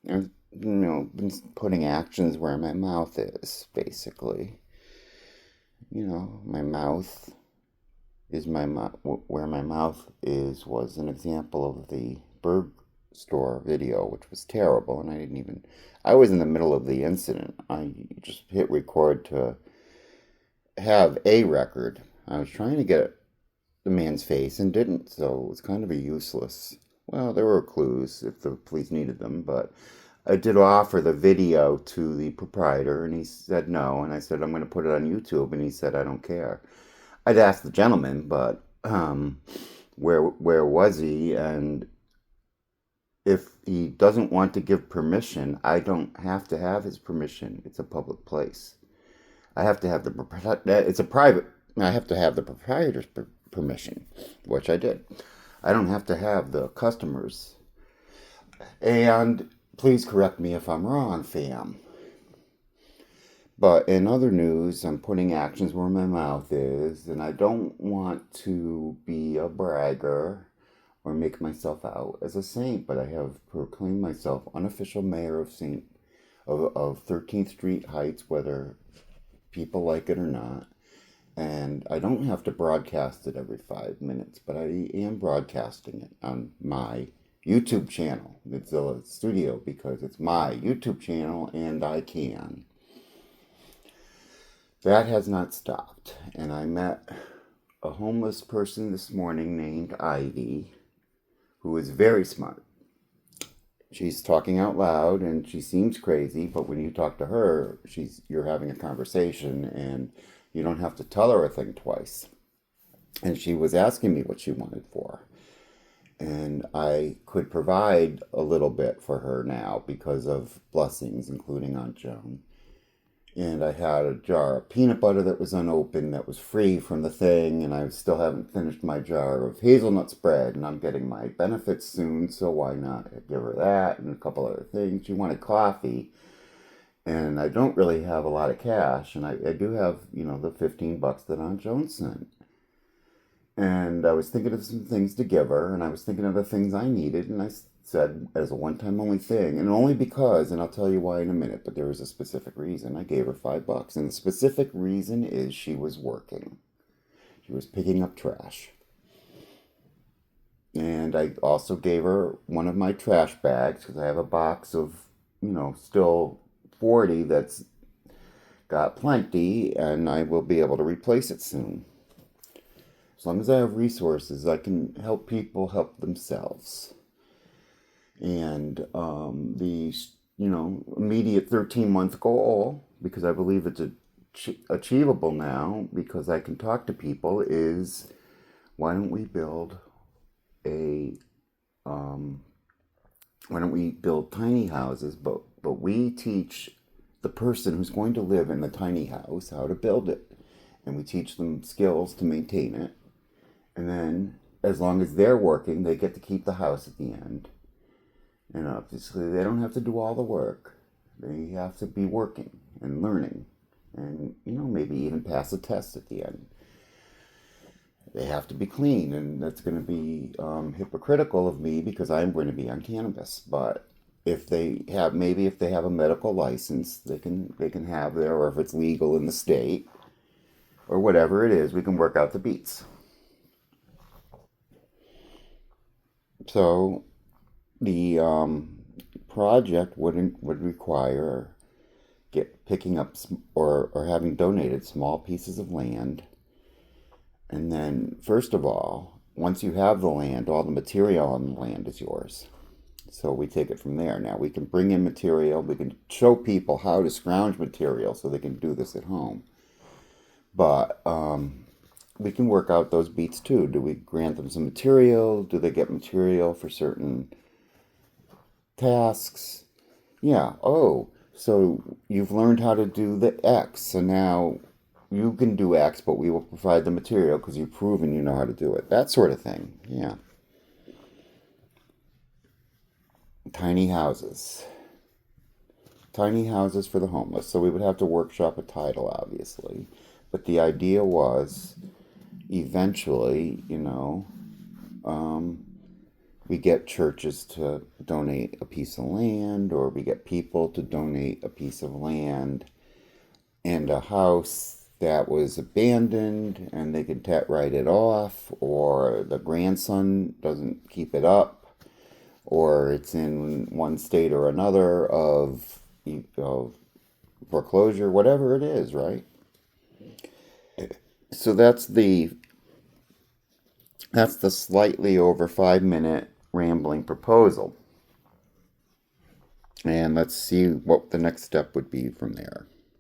I've, been putting actions where my mouth is, basically. My mouth is where my mouth is was an example of the Berg store video, which was terrible, and I was in the middle of the incident. I just hit record to have a record. I was trying to get the man's face and didn't, so it was kind of a useless. Well, there were clues if the police needed them, but I did offer the video to the proprietor, and he said no. And I said, I'm going to put it on YouTube, and he said, I don't care. I'd asked the gentleman, but where was he? And if he doesn't want to give permission, I don't have to have his permission. It's a public place. I have to have it's a private. I have to have the proprietor's permission, which I did. I don't have to have the customers. And please correct me if I'm wrong, fam. But in other news, I'm putting actions where my mouth is, and I don't want to be a bragger or make myself out as a saint, but I have proclaimed myself unofficial mayor of 13th Street Heights, whether people like it or not. And I don't have to broadcast it every 5 minutes, but I am broadcasting it on my YouTube channel, Godzilla Studio, because it's my YouTube channel and I can. That has not stopped. And I met a homeless person this morning named Ivy, who is very smart. She's talking out loud and she seems crazy, but when you talk to her, you're having a conversation and you don't have to tell her a thing twice. And she was asking me what she wanted for. And I could provide a little bit for her now because of blessings, including Aunt Joan. And I had a jar of peanut butter that was unopened that was free from the thing, and I still haven't finished my jar of hazelnut spread, and I'm getting my benefits soon, so why not give her that and a couple other things. She wanted coffee, and I don't really have a lot of cash, and I do have, the $15 that Aunt Joan sent. And I was thinking of some things to give her, and I was thinking of the things I needed, and I said, as a one-time only thing, and only because, and I'll tell you why in a minute, but there was a specific reason. I gave her $5, and the specific reason is she was working. She was picking up trash. And I also gave her one of my trash bags, because I have a box of, still 40 that's got plenty, and I will be able to replace it soon. As long as I have resources, I can help people help themselves. And the immediate 13-month goal, because I believe it's achievable now, because I can talk to people, is why don't we build tiny houses, but we teach the person who's going to live in the tiny house how to build it, and we teach them skills to maintain it, and then as long as they're working, they get to keep the house at the end. And obviously, they don't have to do all the work. They have to be working and learning and, maybe even pass a test at the end. They have to be clean, and that's going to be hypocritical of me because I'm going to be on cannabis. But if they have a medical license, they can have there, or if it's legal in the state, or whatever it is, we can work out the beats. So the project would require picking up or having donated small pieces of land, and then first of all, once you have the land, all the material on the land is yours. So we take it from there. Now we can bring in material. We can show people how to scrounge material so they can do this at home. But we can work out those beats too. Do we grant them some material? Do they get material for certain tasks? Yeah. Oh, so you've learned how to do the X. So now you can do X, but we will provide the material because you've proven you know how to do it. That sort of thing. Yeah. Tiny houses. Tiny houses for the homeless. So we would have to workshop a title, obviously. But the idea was eventually, we get churches to donate a piece of land, or we get people to donate a piece of land and a house that was abandoned and they can write it off, or the grandson doesn't keep it up, or it's in one state or another of foreclosure, whatever it is, right? So that's the slightly over 5 minute rambling proposal. And let's see what the next step would be from there.